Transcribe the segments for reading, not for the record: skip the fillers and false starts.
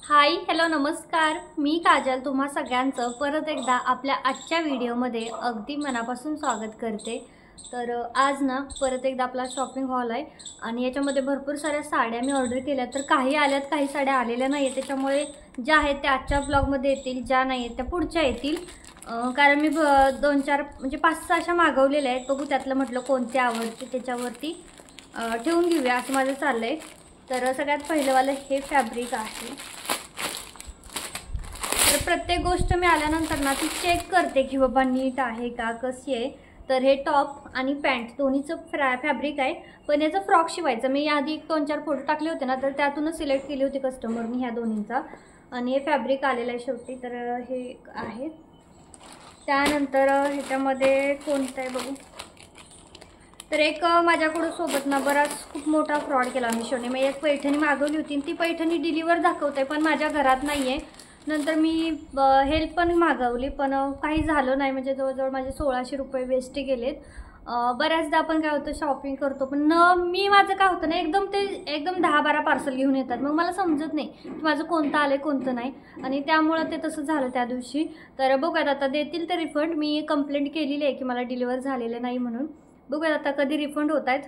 Hi hello नमस्कार, मी काजल तुम्हा सगळ्यांचं परत एकदा आपल्या आजच्या व्हिडिओमध्ये अगदी मनापासून स्वागत करते। तर आज ना परत एकदा आपला शॉपिंग हॉल आहे आणि याच्यामध्ये भरपूर साऱ्या साड्या मी ऑर्डर केल्या। तर काही आल्यात, काही साड्या आलेल्या नाहीत, त्याच्यामुळे ज्या आहेत त्या आजच्या ब्लॉगमध्ये येतील, ज्या नाही आहेत त्या पुढच्या येतील। कारण मी 2-4 म्हणजे 5-6 अशा मागवलेल्या आहेत। बघू त्यातलं म्हटलं कोणते आवडते त्याच्यावरती ठेवून घेऊया असं माझं चाललंय। तर सगळ्यात पहिलं वालं हे फॅब्रिक आहे। तर प्रत्येक गोष्ट मी आल्यानंतर ना ती चेक करते की बाबा नीट आहे का, कशी आहे। तर हे टॉप आणि पॅन्ट दोन्हीचं फॅब्रिक आहे, पण याचा फ्रॉक शिवायचा। मी आधी 1-2-4 फोटो टाकले होते ना, तर त्यातूनच सिलेक्ट केली होती कस्टमरनी ह्या दोन्हीचा। आणि हे फॅब्रिक आलेलं आहे शेवटी। तर हे आहे। त्यानंतर ह्याच्यामध्ये कोणतं आहे बघू। तर एक माझ्याकडून सोबत ना बराच खूप मोठा फ्रॉड केला मिशोने। मी एक पैठणी मागवली होती, ती पैठणी डिलिव्हर दाखवते पण माझ्या घरात नाही आहे। नंतर मी हेल्प पण मागवली पण काही झालं नाही, म्हणजे जवळजवळ माझे 1600 रुपये वेस्ट गेलेत। बऱ्याचदा आपण काय होतं शॉपिंग करतो पण मी माझं काय होतं ना एकदम 10-12 पार्सल घेऊन येतात, मग मला समजत नाही की माझं कोणतं आलं कोणतं नाही, आणि त्यामुळं ते तसं झालं त्या दिवशी। तर बघूयात आता देतील ते रिफंड। मी कंप्लेंट केलेली आहे की मला डिलिव्हर झालेलं नाही म्हणून। बघूयात आता कधी रिफंड होत आहेत।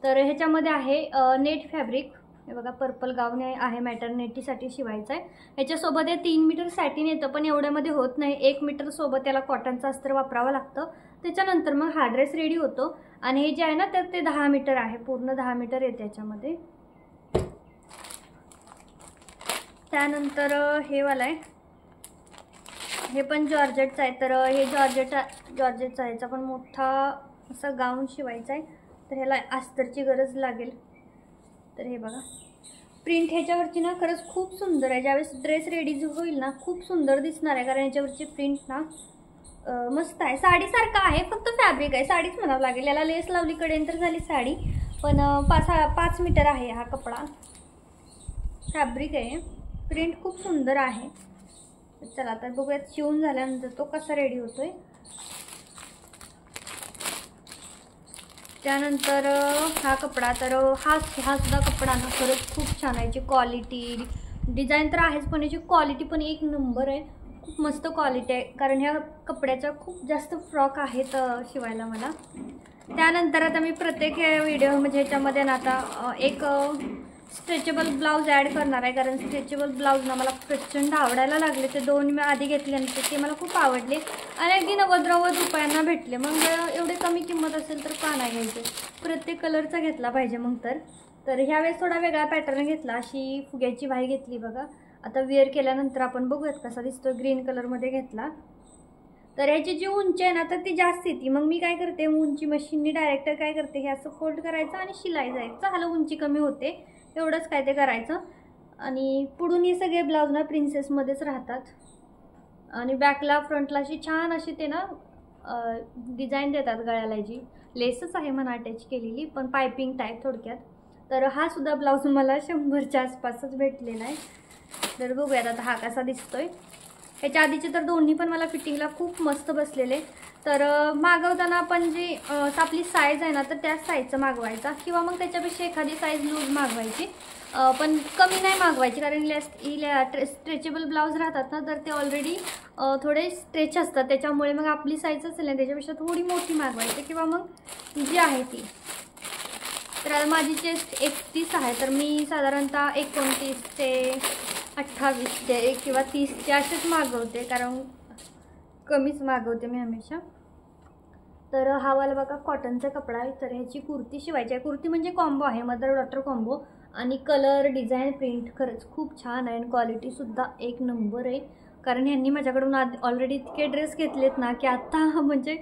तर ह्याच्यामध्ये आहे नेट फॅब्रिक, हे बघा पर्पल गाऊन आहे, मॅटर्निटीसाठी शिवायचं आहे। ह्याच्यासोबत हे 3 मीटर सॅटिन येतं, पण एवढ्यामध्ये होत नाही। 1 मीटर सोबत त्याला कॉटनचं अस्तर वापरावं लागतं, त्याच्यानंतर मग हा ड्रेस रेडी होतो। आणि हे जे आहे ना तर ते 10 मीटर आहे, पूर्ण 10 मीटर येते याच्यामध्ये। त्यानंतर हे वाला आहे, हे पण जॉर्जेटचं आहे। तर हे जॉर्जेटचं आहे, याचा पण मोठा असा गाऊन शिवायचा आहे, तर ह्याला अस्तरची गरज लागेल। तर हे बघा प्रिंट ह्याच्यावरची ना खरंच खूप सुंदर आहे। ज्यावेळेस ड्रेस रेडी होईल ना खूप सुंदर दिसणार आहे, कारण ह्याच्यावरची प्रिंट ना मस्त आहे। साडीसारखं आहे, फक्त फॅब्रिक आहे, साडीच म्हणावं लागेल। याला लेस लावली कडेन तर झाली साडी, पण 5 मीटर आहे हा कपडा, फॅब्रिक आहे। प्रिंट खूप सुंदर आहे। चला आता बघूयात शिवून झाल्यानंतर तो कसा रेडी होतोय। त्यानंतर हा कपडा, तर हा सुद्धा कपडा ना खरंच खूप छान आहे। याची क्वालिटी, डिझाईन तर आहेच पण याची क्वालिटी पण एक नंबर आहे, खूप मस्त क्वालिटी आहे। कारण ह्या कपड्याचा खूप जास्त फ्रॉक आहेत शिवायला मला। त्यानंतर आता मी प्रत्येक व्हिडिओ म्हणजे ह्याच्यामध्ये ना आता एक स्ट्रेचेबल ब्लाऊज ॲड करणार आहे, कारण स्ट्रेचेबल ब्लाऊज ना मला प्रचंड आवडायला लागले। ते 2 मी आधी घेतले आणि ते मला खूप आवडले आणि अगदी 90-90 रुपयांना भेटले। मग एवढे कमी किंमत असेल तर का नाही घ्यायचे, प्रत्येक कलरचा घेतला पाहिजे मग। तर ह्यावेळेस थोडा वेगळा पॅटर्न घेतला, अशी फुग्याची बाही घेतली बघा। आता वेअर केल्यानंतर आपण बघूयात कसा दिसतो। ग्रीन कलरमध्ये घेतला। तर ह्याची जी उंची आहे ना तर ती जास्त येते, मग मी काय करते उंची मशीननी डायरेक्ट काय करते हे असं फोल्ड करायचं आणि शिलाई जायचं, झालं उंची कमी होते, एवढंच काय ते करायचं। आणि पुढून हे सगळे ब्लाऊज ना प्रिन्सेसमध्येच राहतात आणि बॅकला फ्रंटला अशी छान अशी ते ना डिझाईन देतात गळ्याला। जी लेसच आहे म्हणा अटॅच केलेली, पण पायपिंग टाईप थोडक्यात। तर हा सुद्धा ब्लाऊज मला 100च्या आसपासच भेटलेला आहे। तर बघूयात आता हा कसा दिसतोय। ह्याच्या आधीचे तर दोन्ही पण मला फिटिंगला खूप मस्त बसलेले। तर मागवताना आपण जी आपली साईज आहे ना तर त्याच साईजचं मागवायचा, किंवा मग त्याच्यापेक्षा एखादी साईज लूज मागवायची, पण कमी नाही मागवायची, कारण स्ट्रेचेबल ब्लाऊज राहतात ना तर ते ऑलरेडी थोडे स्ट्रेच असतात, त्याच्यामुळे मग आपली साईज असेल ना त्याच्यापेक्षा थोडी मोठी मागवायची, किंवा मग जी आहे ती। तर आता माझी चेस्ट 31 आहे, तर मी साधारणतः 29 ते 28 किंवा 30 असेच मागवते, कारण कमीच मागवते मी हमेशा। तर हा वाला बघा कॉटनचा कपडा आहे। तर ह्याची कुर्ती शिवायची आहे, कुर्ती म्हणजे कॉम्बो आहे, मदर डॉटर कॉम्बो। आणि कलर, डिझाईन, प्रिंट खरंच खूप छान आहे आणि क्वालिटीसुद्धा एक नंबर आहे। कारण ह्यांनी माझ्याकडून ऑलरेडी इतके ड्रेस घेतलेत ना की आता म्हणजे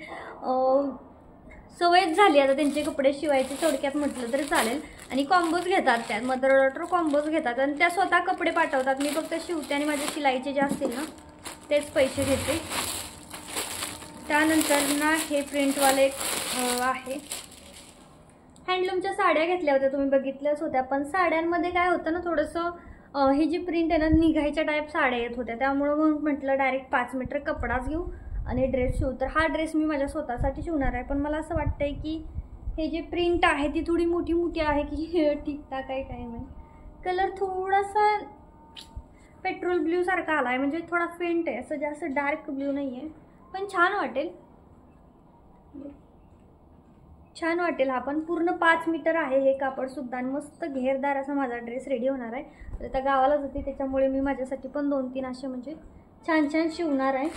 सवयच झाली आता त्यांचे कपडे शिवायचे, थोडक्यात म्हटलं तरी चालेल। आणि कॉम्बोज घेतात, त्या मदर डॉटर कॉम्बोज घेतात आणि त्या स्वतः कपडे पाठवतात, मी फक्त शिवते आणि माझे शिलाईचे जे असतील ना तेच पैसे घेते। त्यानंतर ना हे प्रिंटवाले आहे, हँडलूमच्या साड्या घेतल्या होत्या, तुम्ही बघितल्याच होत्या। पण साड्यांमध्ये काय होतं ना थोडंसं ही जी प्रिंट आहे ना निघायच्या टाईप साड्या येत होत्या, त्यामुळं मग म्हटलं डायरेक्ट 5 मीटर कपडाच घेऊ आणि ड्रेस शिवू। तर हा ड्रेस मी माझ्या स्वतःसाठी शिवणार आहे, पण मला असं वाटतंय की हे जे प्रिंट आहे ती थोडी मोठी मोठी आहे की ठीकठाक आहे, काय नाही। कलर थोडासा पेट्रोल ब्ल्यू सारखा आला आहे, म्हणजे थोडा फेंट आहे, असं जास्त डार्क ब्ल्यू नाही आहे, पण छान वाटेल, छान वाटेल हा पण. पूर्ण 5 मीटर आहे हे कापडसुद्धा आणि मस्त घेरदार असा माझा ड्रेस रेडी होणार आहे. तर आता गावालाच होती त्याच्यामुळे मी माझ्यासाठी पण 2-3 असे म्हणजे छान छान शिवणार आहे.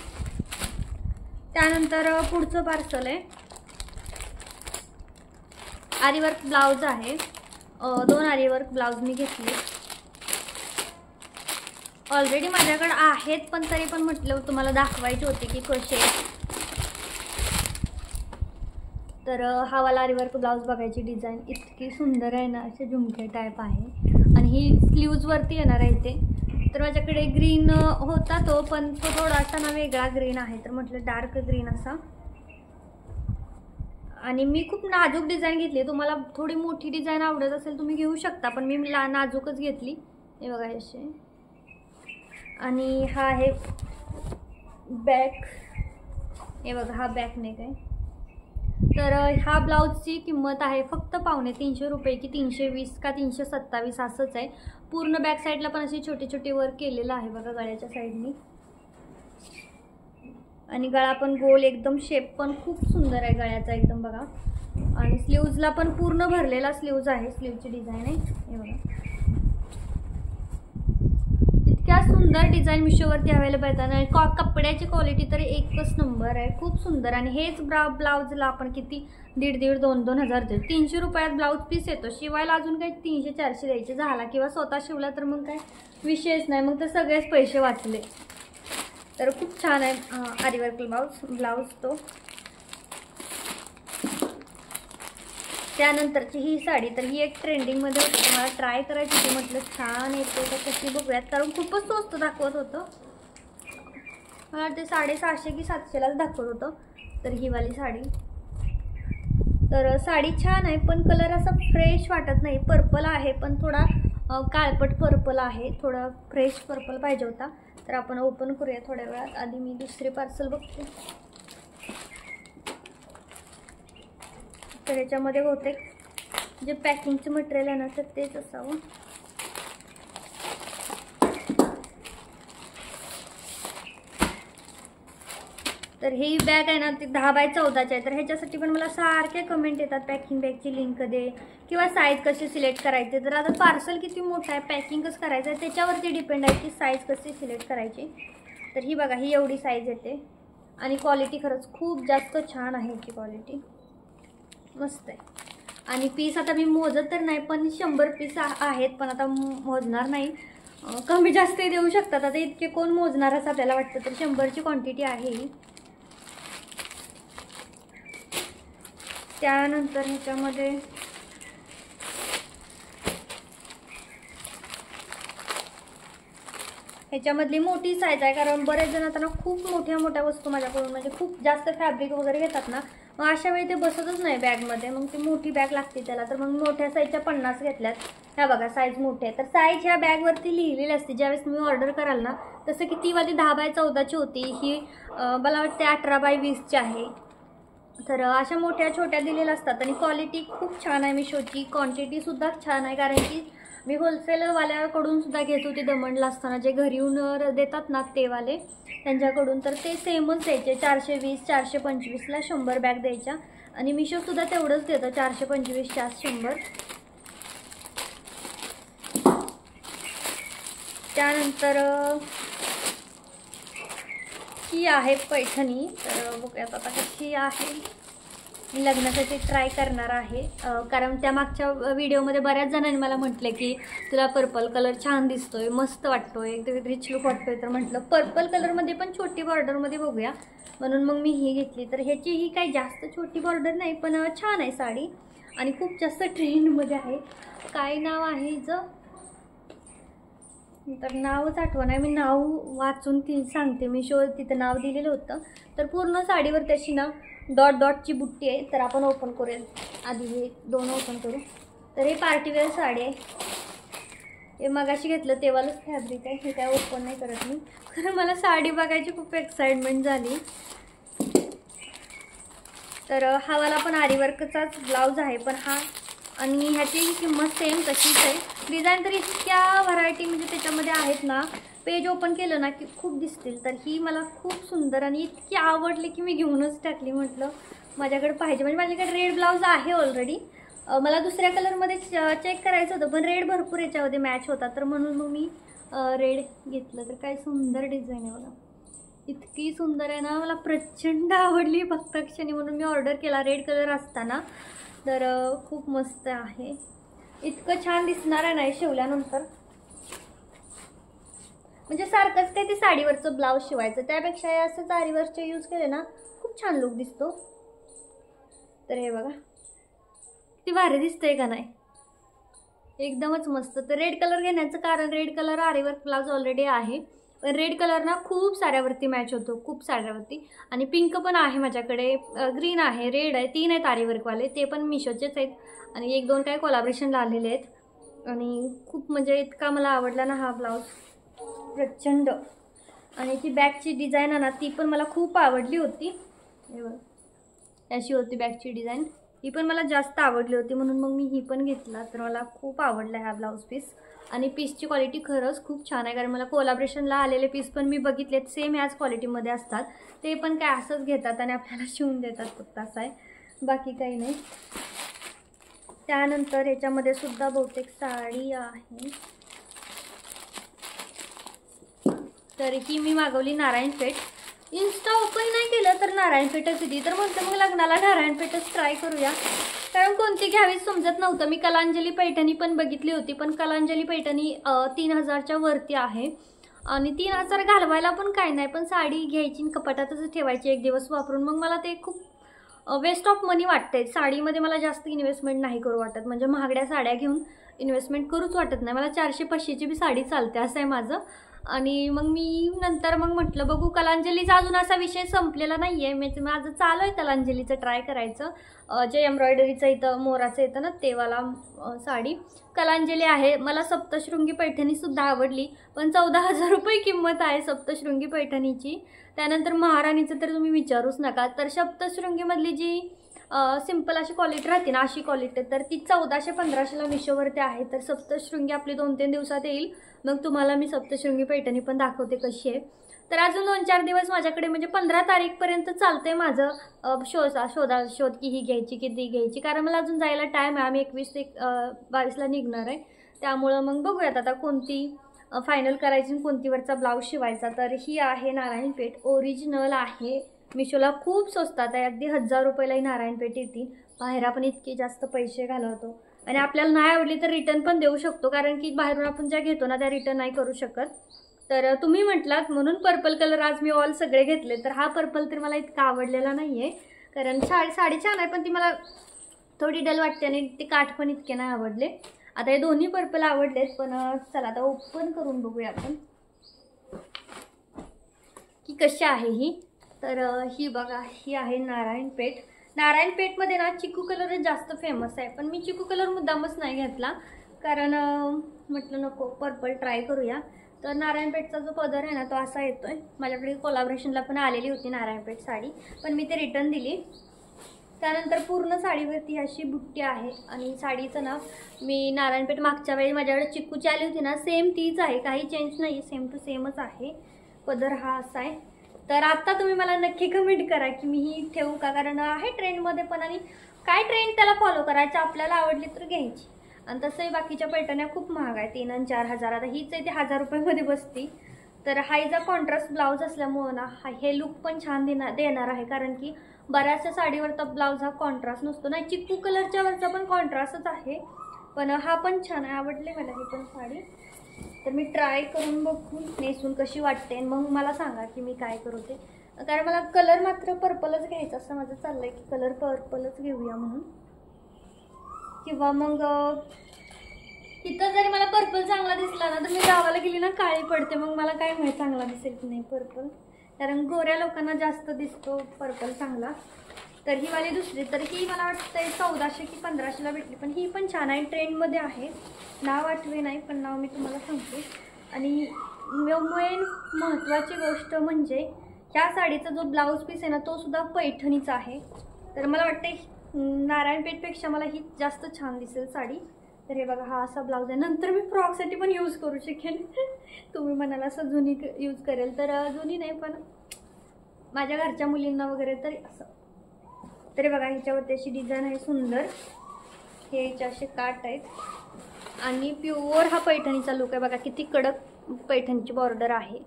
त्यानंतर पुढचं पार्सल आहे, आरीवर्क ब्लाउज आहे. 2 आरीवर्क ब्लाउज मी घेतले. ऑलरेडी माझ्याकडे आहेत, पण तरी पण म्हटलं तुम्हाला दाखवायचे होते की कसे. तर हा वाला आरीवर्क ब्लाउज बघायची डिझाईन इतकी सुंदर आहे ना, असे झुमके टाईप आहे आणि ही स्लीव्जवरती येणार आहे इथे. तर माझ्याकडे ग्रीन होता तो, पण तो थोडासा ना वेगळा ग्रीन आहे, तर म्हटलं डार्क ग्रीन असा. आणि मी खूप नाजूक डिझाईन घेतली. तुम्हाला थोडी मोठी डिझाईन आवडत असेल तुम्ही घेऊ शकता, पण मी नाजूकच घेतली. हे बघा असे. आणि हा आहे बॅक, हे बघा हा बॅक नेक आहे. तर ह्या ब्लाऊजची किंमत आहे फक्त 350 रुपये की 320 का 327 असंच आहे. पूर्ण बॅक साईडला पण अशी छोटी छोटी वर्क केलेलं आहे बघा गळ्याच्या साईडनी, आणि गळा पण गोल एकदम, शेप पण खूप सुंदर आहे गळ्याचा एकदम बघा. आणि स्लीव्जला पण पूर्ण भरलेला स्लीव्ज आहे, स्लीव्जची डिझाईन आहे हे बघा. इतक्या सुंदर डिझाईन मिशोवरती अवेलेबल आहेत आणि कपड्याची क्वालिटी तर एकच नंबर आहे, खूप सुंदर. आणि हेच ब्लाउजला आपण किती 1,500-2,000 देतो. 300 रुपयात ब्लाऊज पीस येतो, शिवायला अजून काही 300-400 द्यायचे झाला, किंवा स्वतः शिवला तर मग काय विषयच नाही, मग तर सगळेच पैसे वाचले. तर खूप छान आहे आरीवर्क ब्लाउज तो. त्यानंतरची ही साडी, तर ही एक ट्रेंडिंगमध्ये होती, तुम्हाला ट्राय करायची होती, म्हटलं छान येते तर कशी बघूयात, कारण खूपच स्वस्त दाखवत होतं. मला ते 650 की 700लाच दाखवत होतं. तर ही वाली साडी, तर साडी छान आहे, पण कलर असा फ्रेश वाटत नाही. पर्पल आहे पण थोडा काळपट पर्पल आहे, थोडा फ्रेश पर्पल पाहिजे होता. तर आपण ओपन करूया थोड्या वेळात. आधी मी दुसरे पार्सल बघते. तर याच्यामध्ये बहुतेक जे पॅकिंगचं मटेरियल आहे ना, तर तेच असावं. तर ही बॅग आहे ना, ती 10x14 आहे. तर ह्याच्यासाठी पण मला सारखे कमेंट येतात, पॅकिंग बॅगची लिंक दे किंवा साईज कशी सिलेक्ट करायचे. तर आता पार्सल किती मोठं आहे, पॅकिंगच करायचं आहे, त्याच्यावरती डिपेंड आहे की साईज कशी सिलेक्ट करायची. तर ही बघा, ही एवढी साईज येते आणि क्वालिटी खरंच खूप जास्त छान आहे, ती क्वालिटी मस्त आहे. आणि पीस आता मी मोजत तर नाही, पण 100 पीस आहेत, पण आता मोजणार नाही, कमी जास्त देऊ शकतात. आता इतके कोण मोजणार असं आपल्याला वाटतं, तर 100ची क्वांटिटी आहे. त्यानंतर ह्याच्यामध्ये ह्याच्यामधली मोठी साईज आहे, कारण बरेच जण आता ना खूप मोठ्या मोठ्या वस्तू माझ्याकडून म्हणजे खूप जास्त फॅब्रिक वगैरे घेतात ना, मग अशा वेळी ते बसतच नाही बॅगमध्ये, मग ती मोठी बॅग लागते त्याला. तर मग मोठ्या साईजच्या 50 घेतल्यात. ह्या बघा साईज मोठे आहे. तर साईज ह्या बॅगवरती लिहिलेली असते ज्यावेळेस तुम्ही ऑर्डर कराल ना, तसं की ती वाली 10x14ची होती, ही मला वाटते 18x20ची आहे. तर अशा मोठ्या छोट्या दिलेल्या असतात आणि क्वालिटी खूप छान आहे. मिशोची क्वांटिटीसुद्धा छान आहे, कारण की मी होलसेलवाल्याकडून सुद्धा घेत होते दमणला असताना, जे घरी येऊन देतात ना तेवाले त्यांच्याकडून. तर ते सेमच द्यायचे, 420-425ला 100 बॅग द्यायच्या. आणि मिशोसुद्धा तेवढंच देतं, 425 100. त्यानंतर ही आहे पैठणी. तर बघूयात आता कशी आहे. मी लग्नासाठी ट्राय करणार आहे, कारण त्या मागच्या व्हिडिओमध्ये बऱ्याच जणांनी मला म्हटलं की तुला पर्पल कलर छान दिसतोय, मस्त वाटतोय, एकदम रिच लुक वाटतोय. तर म्हटलं पर्पल कलरमध्ये पण छोटी बॉर्डरमध्ये बघूया, म्हणून मग मी ही घेतली. तर ह्याची ही काही जास्त छोटी बॉर्डर नाही, पण छान आहे साडी आणि खूप जास्त ट्रेंडमध्ये आहे. काय नाव आहे हिचं, तर नावच आठवण आहे, मी नाव वाचून ती सांगते. मी तिथं नाव दिलेलं होतं. तर पूर्ण साडीवर त्याची ना डॉटची बुट्टी आहे. तर आपण ओपन करूया, आधी हे 2 ओपन करू. तर हे पार्टीवेअर साडी आहे, हे मगाशी घेतलं तेव्हाच फॅब्रिक आहे, हे काय ओपन नाही करत मी, कारण मला साडी बघायची खूप एक्साइटमेंट झाली. तर हा वाला पण आरीवर्कचाच ब्लाऊज आहे, पण हा आणि ह्याची किंमत सेम तशीच आहे. डिझाईन तर इतक्या व्हरायटी म्हणजे त्याच्यामध्ये आहेत ना, पेज ओपन केलं ना की खूप दिसतील. तर ही मला खूप सुंदर आणि इतकी आवडली की मी घेऊनच टाकली. म्हटलं माझ्याकडे पाहिजे, म्हणजे माझ्याकडे रेड ब्लाऊज आहे ऑलरेडी. मला दुसऱ्या कलरमध्ये चेक करायचं होतं, पण रेड भरपूर याच्यामध्ये मॅच होता, तर म्हणून मग मी रेड घेतलं. तर काय सुंदर डिझाईन आहे बघा, इतकी सुंदर आहे ना, मला प्रचंड आवडली बघता क्षणी, म्हणून मी ऑर्डर केला रेड कलर असताना. तर खूप मस्त आहे, इतकं छान दिसणार आहे ना शिवल्यानंतर. म्हणजे सारखंच काय ते साडीवरचं ब्लाऊज शिवायचं, त्यापेक्षा हे असं साडीवरचे यूज केले ना खूप छान लुक दिसतो. तर हे बघा किती भारी दिसतंय का नाही, एकदमच मस्त. तर रेड कलर घेण्याचं कारण, red colour aari work blouse already आहे, पण रेड कलर ना खूप साऱ्यावरती मॅच होतो, खूप साऱ्यावरती. आणि पिंक पण आहे माझ्याकडे, ग्रीन आहे, रेड आहे, 3 आहेत आरीवर्कवाले, ते पण मिशोचेच आहेत. आणि 1-2 काय कोलॅबरेशनला आलेले आहेत. आणि खूप म्हणजे इतका मला आवडला ना हा ब्लाऊज, प्रचंड. आणि ती बॅकची डिझाईन आहे ना ती पण मला खूप आवडली होती. हे बघ अशी होती बॅकची डिझाईन, ही पण मला जास्त आवडली होती, म्हणून मग मी ही पण घेतला. तर मला खूप आवडला हा ब्लाऊज पीस. आणि पीसची क्वालिटी खरंच खूप छान आहे, कारण मला कोलॅबरेशनला आलेले पीस पण मी बघितलेत, सेम ह्याच क्वालिटीमध्ये असतात. ते पण काय असंच घेतात आणि आपल्याला शिवून देतात, फक्त असं आहे, बाकी काही नाही. त्यानंतर याच्यामध्ये सुद्धा बहुतेक साडी आहे. तर ही मी मागवली नारायणपेठ. इन्स्टा ओपन नाही केलं तर नारायणपेठच होती, तर म्हणते मग लग्नाला नारायणपेठच ट्राय करूया, कारण कोणती घ्यावीच समजत नव्हतं. मी कलांजली पैठणी पण बघितली होती, पण कलांजली पैठणी 3000च्या वरती आहे. आणि 3000 घालवायला पण काय नाही, पण साडी घ्यायची कपाटातच ठेवायची एक दिवस वापरून, मग मला ते खूप वेस्ट ऑफ मनी वाटते. साडीमध्ये मला जास्त इन्व्हेस्टमेंट नाही करू वाटत, म्हणजे महागड्या साड्या घेऊन इन्व्हेस्टमेंट करूच वाटत नाही मला. 400-500ची बी साडी चालते, असं आहे माझं. आणि मग मी नंतर मग म्हटलं बघू, कलांजलीचा अजून असा विषय संपलेला नाही आहे, माझं चालू आहे कलांजलीचं ट्राय करायचं. जे एम्ब्रॉयडरीचं इथं मोराचं येतं ना तेवाला साडी कलांजली आहे. मला सप्तशृंगी पैठणीसुद्धा आवडली, पण 14,000 रुपये किंमत आहे सप्तशृंगी पैठणीची. त्यानंतर महाराणीचं तर तुम्ही विचारूच नका. तर सप्तशृंगीमधली जी सिंपल अशी क्वालिटी राहते ना, अशी क्वालिटी, तर ती 1400-1500ला मिशोवरती आहे. तर सप्तशृंगी आपली 2-3 दिवसात येईल, मग तुम्हाला मी सप्तशृंगी पैठणी पण दाखवते कशी आहे. तर अजून 2-4 दिवस माझ्याकडे, म्हणजे 15 तारीखपर्यंत चालतंय माझं शोध की ही घ्यायची की ती घ्यायची, कारण मला अजून जायला टाईम आहे. आम्ही 21-22ला निघणार आहे, त्यामुळं मग बघूयात आता कोणती फायनल करायची, कोणतीवरचा ब्लाऊज शिवायचा. तर ही आहे नारायणपेठ, ओरिजिनल आहे, मिशोला खूप स्वस्तात आहे, अगदी 1000 रुपयाला ही नारायणपेठ येते. बाहेर आपण इतके जास्त पैसे घालवतो, आणि आपल्याला नाही आवडली तर रिटर्न पण देऊ शकतो, कारण की बाहेरून आपण ज्या घेतो ना त्या रिटर्न नाही करू शकत. तर तुम्ही म्हटलात म्हणून पर्पल कलर आज मी ऑल सगळे घेतले. तर हा पर्पल तर मला इतका आवडलेला नाही आहे, कारण साडी छान आहे, पण ती मला थोडी डल वाटते, आणि ते काठ पण इतके नाही आवडले. आता हे दोन्ही पर्पल आवडलेत, पण चला आता ओपन करून बघूया आपण की कशी आहे ही. तर ही बघा, ही आहे नारायणपेठ. नारायणपेठमध्ये ना चिकू कलर जास्त फेमस आहे, पण मी चिकू कलर मुद्दामच नाही घेतला, कारण म्हटलं नको पर्पल ट्राय करूया. तर नारायणपेठचा जो पदर आहे ना तो असा येतोय. माझ्याकडे कोलॅबरेशनला पण आलेली होती नारायणपेठ साडी, पण मी ते रिटर्न दिली. त्यानंतर पूर्ण साडीवरती अशी बुट्टी आहे, आणि साडीचं नाव मी नारायणपेठ मागच्या वेळी माझ्याकडे चिक्कूची आली होती ना, सेम तीच आहे, काही चेंज नाही, सेम टू सेमच आहे. पदर हा असा आहे. तर आता तुम्ही मला नक्की कमेंट करा की मी ही ठेवू का, कारण आहे ट्रेंडमध्ये पण, आणि काय ट्रेंड त्याला फॉलो करायचं, आपल्याला आवडली तर घ्यायची. आणि तसंही बाकीच्या पैठण्या खूप महाग आहे, 3 आणि 4 हजार. आता हीच आहे ती 1000 रुपयामध्ये बसती. तर हा हिचा कॉन्ट्रास्ट ब्लाऊज असल्यामुळं ना हे लुक पण छान देणार आहे, कारण की बऱ्याचशा साडीवरचा ब्लाऊज हा कॉन्ट्रास्ट नसतो ना. चिक्कू कलरच्या वरचा पण कॉन्ट्रास्टच आहे, पण हा पण छान आहे, आवडले मला ही पण साडी. तर मी ट्राय करून बघून नेसून कशी वाटते, मग मला सांगा की मी काय करू ते, कारण मला कलर मात्र पर्पलच घ्यायचा असं माझं चाललंय की कलर पर्पलच घेऊया म्हणून. किंवा मग इथं जरी मला पर्पल चांगला दिसला ना, तर मी गावाला गेली ना काळी पडते, मग मला काय माहिती चांगला दिसेल की नाही पर्पल, कारण गोऱ्या लोकांना जास्त दिसतो पर्पल चांगला. तर ही वाली दुसरी, तर ही मला वाटतं 1400 की 1500ला भेटली, पण ही पण छान आहे, ट्रेंडमध्ये आहे. नाव आठवे नाही, पण नाव मी तुम्हाला सांगते. आणि मेन महत्त्वाची गोष्ट म्हणजे ह्या साडीचा जो ब्लाऊज पीस आहे ना तो सुद्धा पैठणीचा आहे. तर मला वाटते नारायणपेठपेक्षा मला ही जास्त छान दिसेल साडी. तर हे बघा हा असा ब्लाऊज आहे. नंतर मी फ्रॉकसाठी पण यूज करू शकेन. तुम्ही म्हणाला असं जुनी यूज करेल तर जुनी नाही, पण माझ्या घरच्या मुलींना वगैरे तरी असं. तरी बघा ह्याच्यावरती अशी डिझाईन आहे सुंदर. हे ह्याचे असे काट आहेत आणि प्युअर हा पैठणीचा लुक आहे. बघा किती कडक पैठणीची बॉर्डर आहे.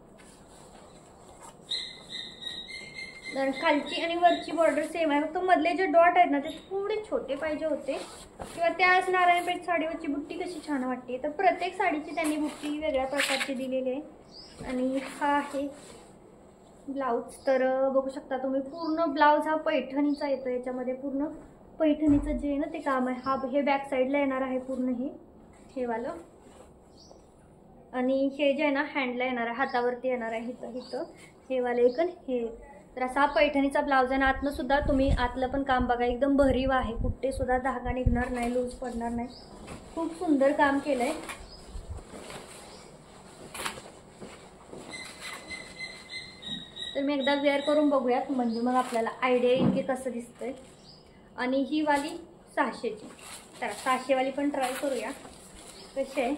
तर खालची आणि वरची बॉर्डर सेम आहे, फक्त मधले जे डॉट आहेत ना ते थोडे छोटे पाहिजे होते. किंवा त्याच नारायणपेठ साडीवरची बुट्टी कशी छान वाटते. तर प्रत्येक साडीची त्यांनी बुट्टी वेगळ्या प्रकारची दिलेली आहे. आणि हा आहे ब्लाऊज. तर बघू शकता तुम्ही पूर्ण ब्लाऊज हा पैठणीचा येतो. याच्यामध्ये पूर्ण पैठणीचं जे आहे ना ते काम आहे. हा हे बॅक साईडला येणार आहे पूर्ण हे वालं. आणि हे जे आहे ना हँडला येणार आहे, हातावरती येणार आहे इथं हे वाले एक हे. तर असा पैठणीचा ब्लाऊज आहे. आतनं सुद्धा तुम्ही आतलं पण काम बघा एकदम भरीव आहे. कुठे सुद्धा धागा निघणार नाही, लूज पडणार नाही. खूप सुंदर काम केलंय. तर मी एकदा वेअर करून बघूयात, म्हणजे मग आपल्याला आयडिया येईल की कसं दिसतंय. आणि ही वाली 600ची. तर 600 वाली पण ट्राय करूया कशी आहे.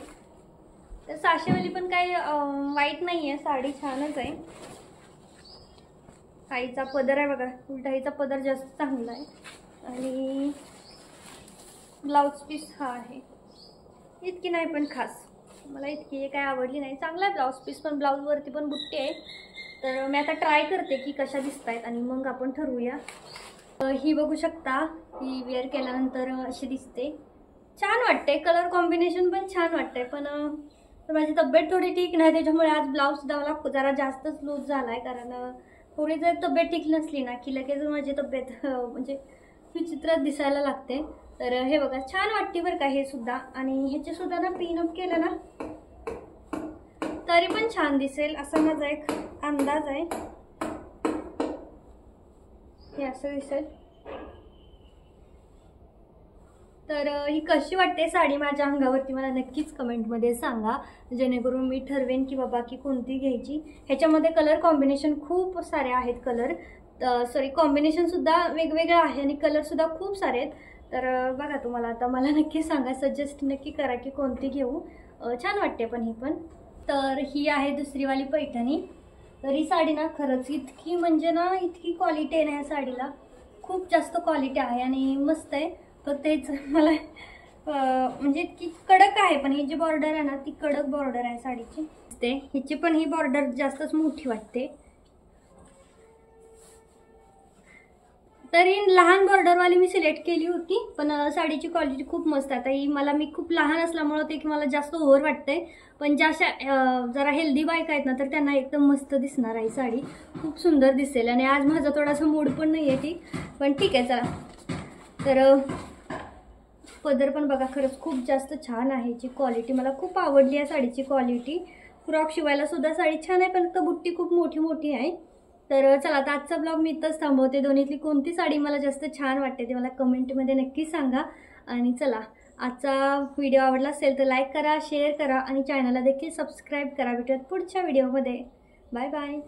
तर 600 वाली पण काही वाईट नाही आहे, साडी छानच आहे. हाईचा पदर आहे बघा, उलटा हाईचा पदर जास्त चांगला आहे. आणि ब्लाऊज पीस हा आहे. इतकी नाही पण खास मला इतकी काय आवडली नाही. चांगला आहे ब्लाऊज पीस, पण ब्लाऊजवरती पण बुट्टी आहे. तर मी आता ट्राय करते की कशा दिसत आहेत आणि मग आपण ठरवूया. ही बघू शकता, ही वेअर केल्यानंतर अशी दिसते. छान वाटते, कलर कॉम्बिनेशन पण छान वाटते. पण माझी तब्येत थोडी ठीक नाही, त्याच्यामुळे आज ब्लाऊज सुद्धा मला जरा जास्तच लूज झाला आहे. कारण थोडी जर तब्येत ठीक नसली ना की लगेच माझी तब्येत म्हणजे विचित्र दिसायला लागते. तर हे बघा छान वाटते बरं का हे सुद्धा. आणि ह्याचे सुद्धा ना पिनअप केलं ना तरी पण छान दिसेल असा माझा एक अंदाज आहे. हे असं दिसेल. तर ही कशी वाटते साडी माझ्या अंगावरती मला नक्कीच कमेंटमध्ये सांगा, जेणेकरून मी ठरवेन की बाबा की कोणती घ्यायची. ह्याच्यामध्ये कलर कॉम्बिनेशन खूप सारे आहेत. कॉम्बिनेशनसुद्धा वेगवेगळं आहे आणि कलरसुद्धा खूप सारे आहेत. तर बघा तुम्हाला आता मला नक्की सांगा, सजेस्ट नक्की करा की कोणती घेऊ. छान वाटते पण ही पण. तर ही आहे दुसरीवाली पैठणी. तर ही साडी ना खरंच इतकी म्हणजे ना इतकी क्वालिटी आहे ना ह्या साडीला, खूप जास्त क्वालिटी आहे आणि मस्त आहे. फक्त तेच मला म्हणजे इतकी कडक आहे, पण ही जी बॉर्डर आहे ना ती कडक बॉर्डर आहे साडीची. हिची पण ही बॉर्डर जास्तच मोठी वाटते. तरी लहान बॉर्डरवाली मी सिलेक्ट केली होती, पण साडीची क्वालिटी खूप मस्त आहे. आता मी खूप लहान असल्यामुळे ते की मला जास्त ओव्हर वाटते. पण ज्या अशा जरा हेल्दी बायका आहेत ना तर त्यांना एकदम मस्त दिसणार आहे साडी, खूप सुंदर दिसेल. आणि आज माझा थोडासा मूड पण नाही आहे ठीक, पण ठीक आहे चला. तर पदर पण बघा खरंच खूप जास्त छान आहे. याची क्वालिटी मला खूप आवडली आहे साडीची क्वालिटी. फ्रॉक शिवायला सुद्धा साडी छान आहे, पण फक्त बुट्टी खूप मोठी मोठी आहे. तर चला आता आजचा ब्लॉग मी इथंच थांबवते. दोन्हीतली कोणती साडी मला जास्त छान वाटते ते मला कमेंटमध्ये नक्की सांगा. आणि चला आजचा व्हिडिओ आवडला असेल तर लाईक करा, शेअर करा आणि चॅनलला देखील सबस्क्राईब करा. भेटूयात पुढच्या व्हिडिओमध्ये. Bye bye.